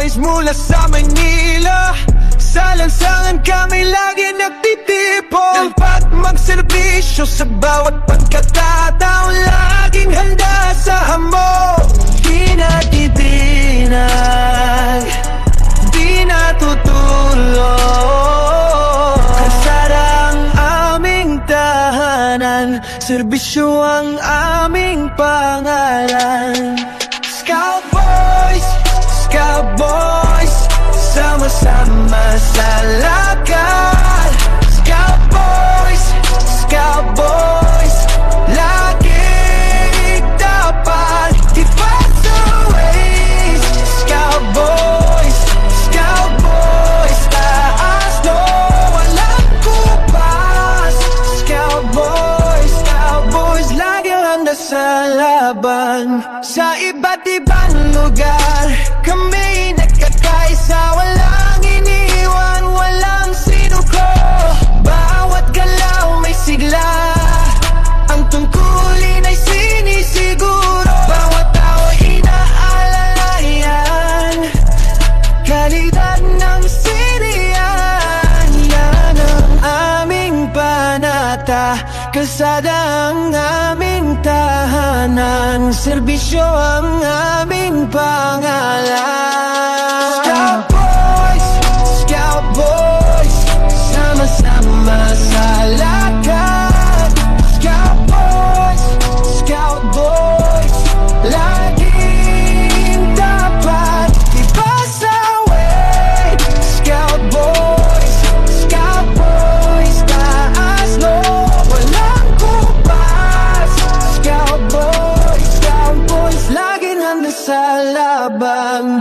Boys mula sa Manila, sa lansangan kami lagi nagtitipon. Dapat magserbisyo sa bawat pagkakataon, laging handa sa hamon. Di natitinag, di natutulog. Kalsada ang aming tahanan, serbisyo ang aming pangalan. Scout Boys, Scout Boys, sama-sama sa lakad. Scout Boys, Scout Boys, laging dapat i-pass the ways. Scout Boys, Scout Boys, taas no, walang kupas. Scout Boys, laging handa sa laban. Sa iba't ibang lugar kami nagkakaisa, walang iniwan, walang sinuko. Bawat galaw may sigla, ang tungkulin ay sinisiguro. Bawat tao inaalalayan, kalidad ng siliyan. Yan ang aming panata, kalsada ang aming tahanan, serbisyo ang aming pangalan. Scout Boys, Scout Boys, sama-sama sa lakad. Scout Boys, Scout Boys, laging dapat i-pass away. Scout Boys, taas no, walang kupas. Scout Boys, laging handa sa laban.